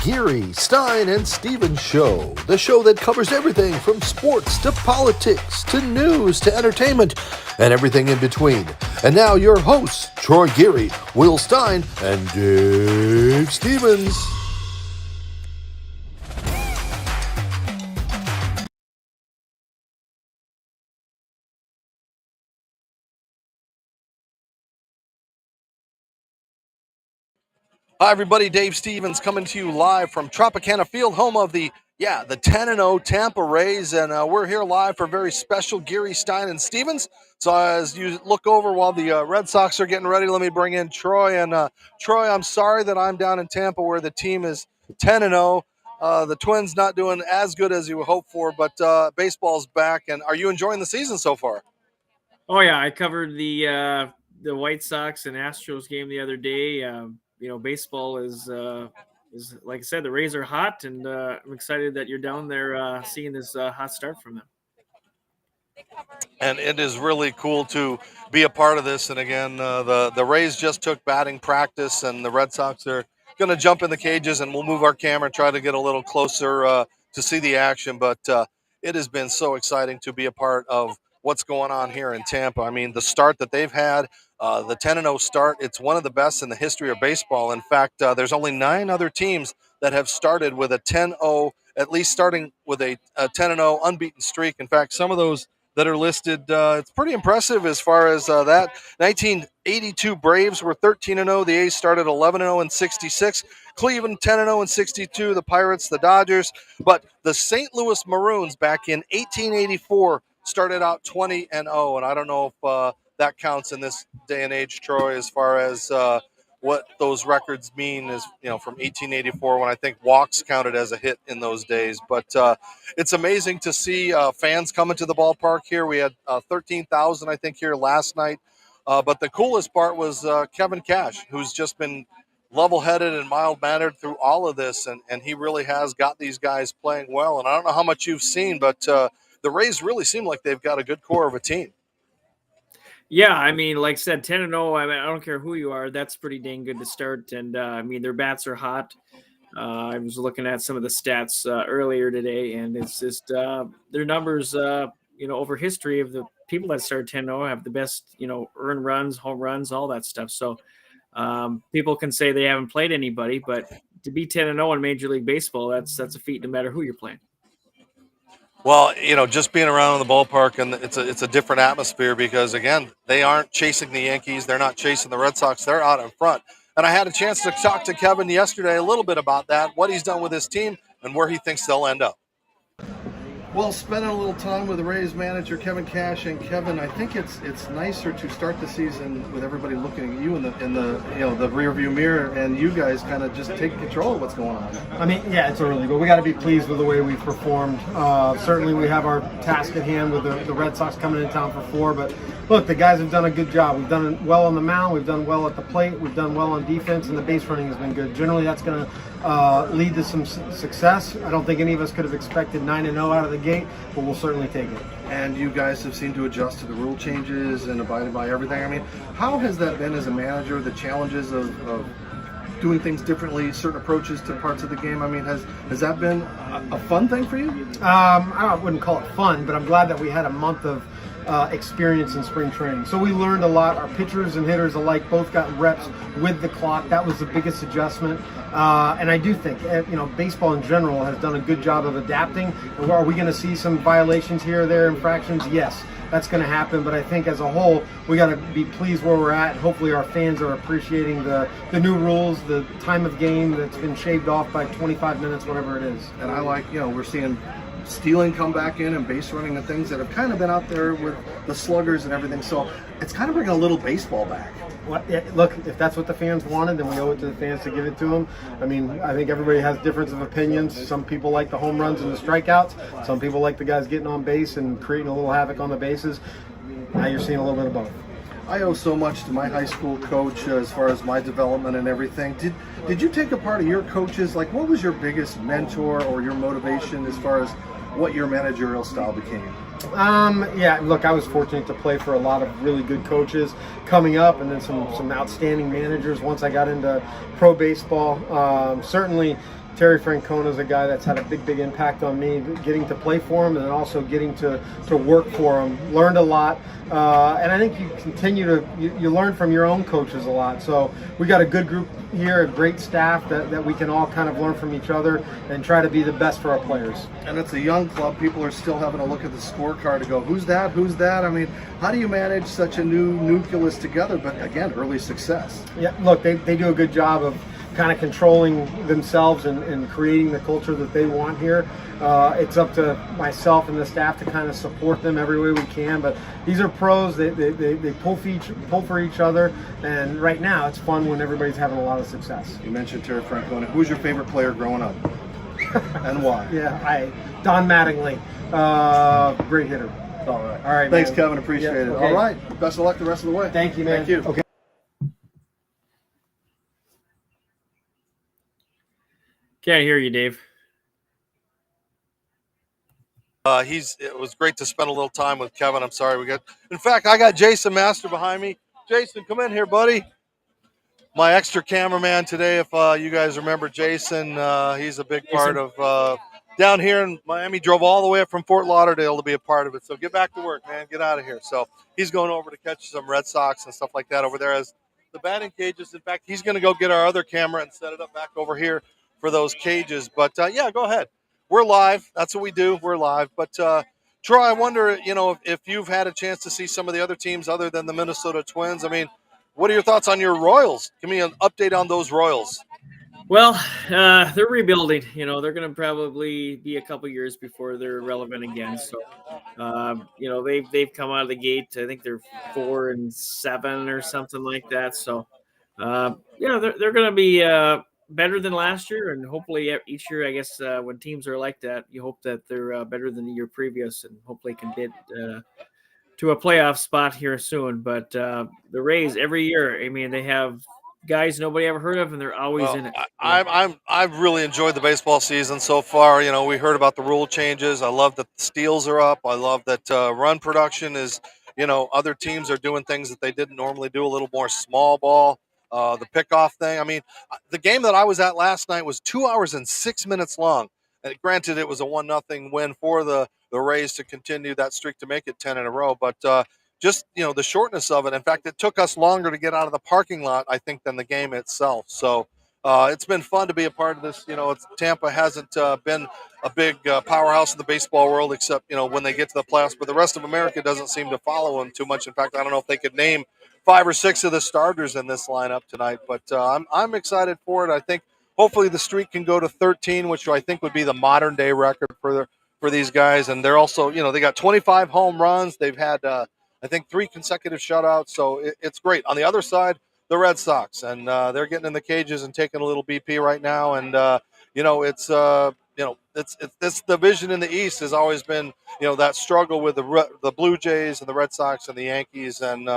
Geary, Stein, and Stevens Show, the show that covers everything from sports to politics to news to entertainment and everything in between. And now your hosts, Troy Geary, Will Stein, and Dave Stevens. Hi, everybody. Dave Stevens coming to you live from Tropicana Field, home of the 10-0 Tampa Rays. And we're here live for a very special Geary, Stein, and Stevens. So as you look over while the Red Sox are getting ready, let me bring in Troy. And Troy, I'm sorry that I'm down in Tampa where the team is 10-0. The Twins not doing as good as you would hope for, but baseball's back. And are you enjoying the season so far? Oh, yeah. I covered the White Sox and Astros game the other day. Baseball is like I said, the Rays are hot, and I'm excited that you're down there seeing this hot start from them. And it is really cool to be a part of this. And again, the Rays just took batting practice, and the Red Sox are going to jump in the cages, and we'll move our camera and try to get a little closer to see the action. But it has been so exciting to be a part of what's going on here in Tampa. I mean, the start that they've had, the 10-0 start, it's one of the best in the history of baseball. In fact, there's only 9 other teams that have started with a 10-0, at least starting with a 10-0 unbeaten streak. In fact, some of those that are listed, it's pretty impressive as far as that. 1982 Braves were 13-0. The A's started 11-0 and 66. Cleveland 10-0 and 62. The Pirates, the Dodgers. But the St. Louis Maroons back in 1884 started out 20-0. And I don't know if that counts in this day and age, Troy, as far as what those records mean is, from 1884 when I think walks counted as a hit in those days. But it's amazing to see fans coming to the ballpark here. We had 13,000, I think, here last night. But the coolest part was Kevin Cash, who's just been level-headed and mild-mannered through all of this, and he really has got these guys playing well. And I don't know how much you've seen, but the Rays really seem like they've got a good core of a team. Yeah, I mean, like I said, 10-0, I don't care who you are, that's pretty dang good to start. And, their bats are hot. I was looking at some of the stats earlier today, and it's just their numbers, over history of the people that start 10-0 have the best, earned runs, home runs, all that stuff. So people can say they haven't played anybody, but to be 10-0 in Major League Baseball, that's a feat no matter who you're playing. Well, just being around in the ballpark, and it's a different atmosphere because, again, they aren't chasing the Yankees. They're not chasing the Red Sox. They're out in front. And I had a chance to talk to Kevin yesterday a little bit about that, what he's done with his team, and where he thinks they'll end up. Well, spending a little time with the Rays manager, Kevin Cash. And Kevin, I think it's nicer to start the season with everybody looking at you in the the rearview mirror, and you guys kind of just take control of what's going on. I mean, yeah, it's early, but we got to be pleased with the way we've performed. Certainly, we have our task at hand with the Red Sox coming into town for 4. But look, the guys have done a good job. We've done well on the mound. We've done well at the plate. We've done well on defense, and the base running has been good. Generally, that's going to lead to some success. I don't think any of us could have expected 9-0 out of the gate, but we'll certainly take it. And you guys have seemed to adjust to the rule changes and abided by everything. I mean, how has that been as a manager, the challenges of doing things differently, certain approaches to parts of the game? I mean, has that been a fun thing for you? I wouldn't call it fun, but I'm glad that we had a month of experience in spring training. So we learned a lot. Our pitchers and hitters alike both got reps with the clock. That was the biggest adjustment. And I do think, baseball in general has done a good job of adapting. And are we going to see some violations here or there, infractions? Yes, that's going to happen. But I think as a whole, we got to be pleased where we're at. Hopefully our fans are appreciating the new rules, the time of game that's been shaved off by 25 minutes, whatever it is. And I like, we're seeing stealing come back in and base running and things that have kind of been out there with the sluggers and everything. So it's kind of bringing a little baseball back. Well, look, if that's what the fans wanted, then we owe it to the fans to give it to them. I mean, I think everybody has difference of opinions. Some people like the home runs and the strikeouts. Some people like the guys getting on base and creating a little havoc on the bases. Now you're seeing a little bit of both. I owe so much to my high school coach as far as my development and everything. Did you take a part of your coaches? Like, what was your biggest mentor or your motivation as far as what your managerial style became? Look, I was fortunate to play for a lot of really good coaches coming up, and then some outstanding managers once I got into pro baseball. Certainly Terry Francona is a guy that's had a big impact on me, getting to play for him and then also getting to work for him. Learned a lot, and I think you continue to you learn from your own coaches a lot. So we got a good group here, a great staff that we can all kind of learn from each other and try to be the best for our players. And it's a young club. People are still having to look at the scorecard to go, who's that? Who's that? I mean, how do you manage such a new nucleus together? But again, early success. Yeah, look, they do a good job of kind of controlling themselves and creating the culture that they want here. It's up to myself and the staff to kind of support them every way we can. But these are pros. They pull for each other. And right now, it's fun when everybody's having a lot of success. You mentioned Terry Francona. Who was your favorite player growing up, and why? Yeah, Don Mattingly, great hitter. All right. All right. Thanks, man. Kevin. Appreciate it. Okay. All right. Best of luck the rest of the way. Thank you, man. Thank you. Okay. Can't hear you, Dave. It was great to spend a little time with Kevin. I'm sorry in fact, I got Jason Master behind me. Jason, come in here, buddy. My extra cameraman today. If you guys remember Jason, he's a big part of down here in Miami. Drove all the way up from Fort Lauderdale to be a part of it. So get back to work, man. Get out of here. So he's going over to catch some Red Sox and stuff like that over there as the batting cages. In fact, he's going to go get our other camera and set it up back over here for those cages. But yeah, go ahead. We're live. That's what we do. We're live. But Troy, I wonder, if you've had a chance to see some of the other teams other than the Minnesota Twins. I mean, what are your thoughts on your Royals? Give me an update on those Royals. Well, they're rebuilding. They're going to probably be a couple years before they're relevant again. So, they've come out of the gate. I think they're 4-7 or something like that. So, they're going to be better than last year, and hopefully each year, I guess, when teams are like that, you hope that they're better than the year previous, and hopefully can get to a playoff spot here soon. But the Rays every year, I mean, they have guys nobody ever heard of, and they're always in it. I've really enjoyed the baseball season so far. We heard about the rule changes. I love that the steals are up. I love that run production is. Other teams are doing things that they didn't normally do. A little more small ball. The pickoff thing. I mean, the game that I was at last night was 2 hours and 6 minutes long. And granted, it was a 1-0 win for the Rays to continue that streak to make it 10 in a row. But just the shortness of it. In fact, it took us longer to get out of the parking lot, I think, than the game itself. So it's been fun to be a part of this. Tampa hasn't been a big powerhouse in the baseball world, except when they get to the playoffs. But the rest of America doesn't seem to follow them too much. In fact, I don't know if they could name 5 or 6 of the starters in this lineup tonight. But I'm excited for it. I think hopefully the streak can go to 13, which I think would be the modern day record for these guys. And they're also they got 25 home runs. They've had I think 3 consecutive shutouts, so it's great. On the other side, the Red Sox, and they're getting in the cages and taking a little BP right now. And it's this division in the East has always been that struggle with the Blue Jays and the Red Sox and the Yankees, and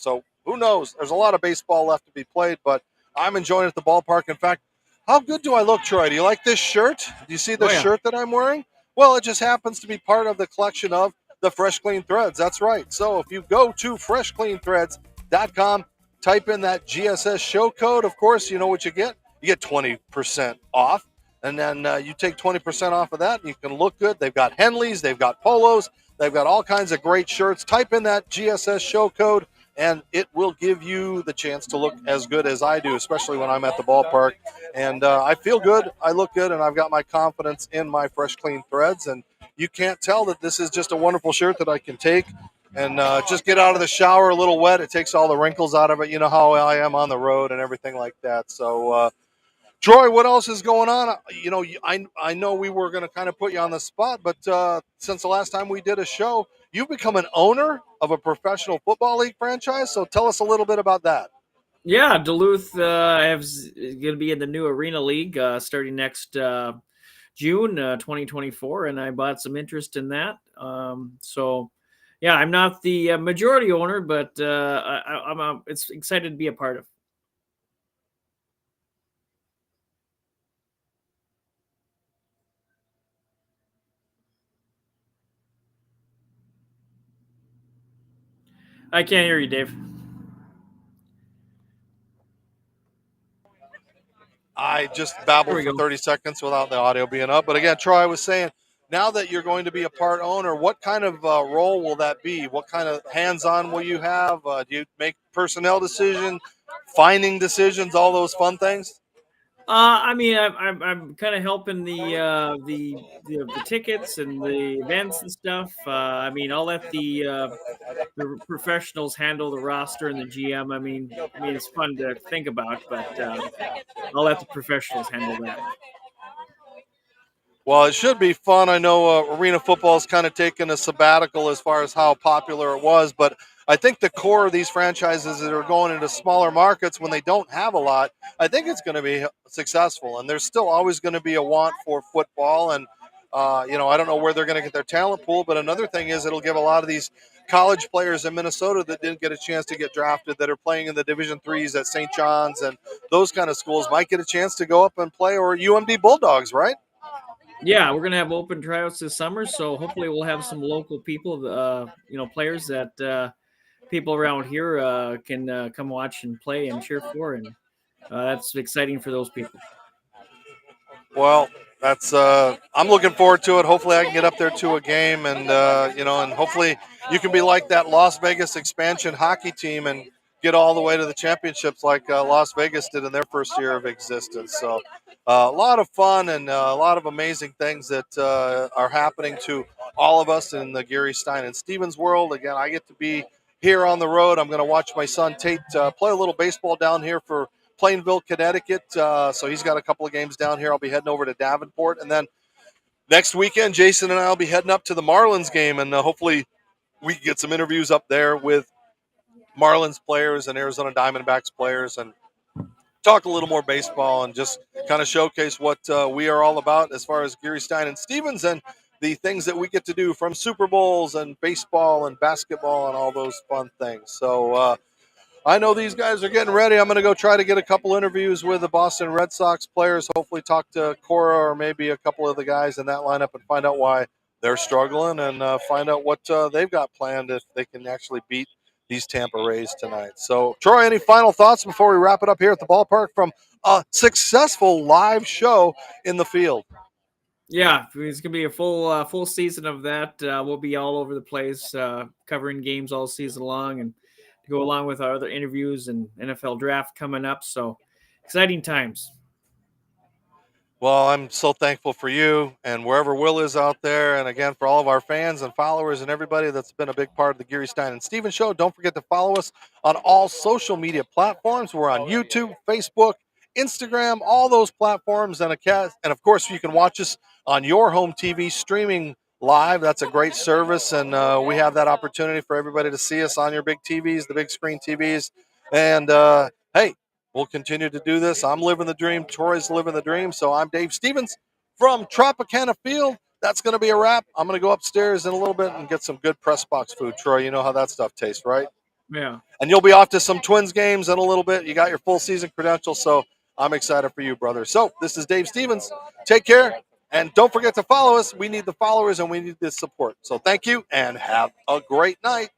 so who knows? There's a lot of baseball left to be played, but I'm enjoying it at the ballpark. In fact, how good do I look, Troy? Do you like this shirt? Do you see the shirt that I'm wearing? Well, it just happens to be part of the collection of the Fresh Clean Threads. That's right. So if you go to freshcleanthreads.com, type in that GSS show code, of course, you know what you get? You get 20% off. And then you take 20% off of that, and you can look good. They've got Henleys, they've got polos, they've got all kinds of great shirts. Type in that GSS show code, and it will give you the chance to look as good as I do, especially when I'm at the ballpark. And I feel good, I look good, and I've got my confidence in my Fresh Clean Threads. And you can't tell that this is just a wonderful shirt that I can take and just get out of the shower a little wet. It takes all the wrinkles out of it. You know how I am on the road and everything like that. So, Troy, what else is going on? I know we were going to kind of put you on the spot, but since the last time we did a show, you've become an owner of a professional football league franchise. So tell us a little bit about that. Yeah, Duluth is going to be in the new Arena League starting next June 2024, and I bought some interest in that. So, yeah, I'm not the majority owner, but it's excited to be a part of. I can't hear you, Dave. I just There babbled we for go. 30 seconds without the audio being up. But again, Troy, I was saying, now that you're going to be a part owner, what kind of role will that be? What kind of hands-on will you have? Do you make personnel decisions, finding decisions, all those fun things? I mean, I'm kind of helping the tickets and the events and stuff. I mean, I'll let the professionals handle the roster and the GM. I mean, it's fun to think about, but I'll let the professionals handle that. Well, it should be fun. I know arena football has kind of taken a sabbatical as far as how popular it was, but I think the core of these franchises that are going into smaller markets when they don't have a lot, I think it's going to be successful. And there's still always going to be a want for football. And, I don't know where they're going to get their talent pool, but another thing is it'll give a lot of these college players in Minnesota that didn't get a chance to get drafted that are playing in the Division threes at St. John's and those kind of schools might get a chance to go up and play, or UMD Bulldogs, right? Yeah, we're gonna have open tryouts this summer, so hopefully we'll have some local people, players that people around here can come watch and play and cheer for, and that's exciting for those people. Well, that's I'm looking forward to it. Hopefully, I can get up there to a game, and and hopefully you can be like that Las Vegas expansion hockey team and get all the way to the championships like Las Vegas did in their first year of existence. So, a lot of fun and a lot of amazing things that are happening to all of us in the Gary Stein and Stevens world. Again, I get to be here on the road. I'm going to watch my son Tate play a little baseball down here for Plainville, Connecticut. So he's got a couple of games down here. I'll be heading over to Davenport. And then next weekend, Jason and I will be heading up to the Marlins game. And hopefully we can get some interviews up there with Marlins players and Arizona Diamondbacks players and talk a little more baseball and just kind of showcase what we are all about as far as Gary Stein and Stevens and the things that we get to do from Super Bowls and baseball and basketball and all those fun things. So, I know these guys are getting ready. I'm going to go try to get a couple interviews with the Boston Red Sox players. Hopefully, talk to Cora or maybe a couple of the guys in that lineup and find out why they're struggling and find out what they've got planned if they can actually beat these Tampa Rays tonight. So, Troy, any final thoughts before we wrap it up here at the ballpark from a successful live show in the field? Yeah, it's gonna be a full season of that. We'll be all over the place, covering games all season long, and to go along with our other interviews and NFL draft coming up. So exciting times. Well, I'm so thankful for you and wherever Will is out there. And again, for all of our fans and followers and everybody that's been a big part of the Gary Stein and Stevens Show, don't forget to follow us on all social media platforms. We're on YouTube, Facebook, Instagram, all those platforms. And of course, you can watch us on your home TV streaming live. That's a great service. And we have that opportunity for everybody to see us on your big TVs, the big screen TVs. And hey, we'll continue to do this. I'm living the dream. Troy's living the dream. So I'm Dave Stevens from Tropicana Field. That's going to be a wrap. I'm going to go upstairs in a little bit and get some good press box food. Troy, you know how that stuff tastes, right? Yeah. And you'll be off to some Twins games in a little bit. You got your full season credentials. So I'm excited for you, brother. So this is Dave Stevens. Take care. And don't forget to follow us. We need the followers and we need the support. So thank you and have a great night.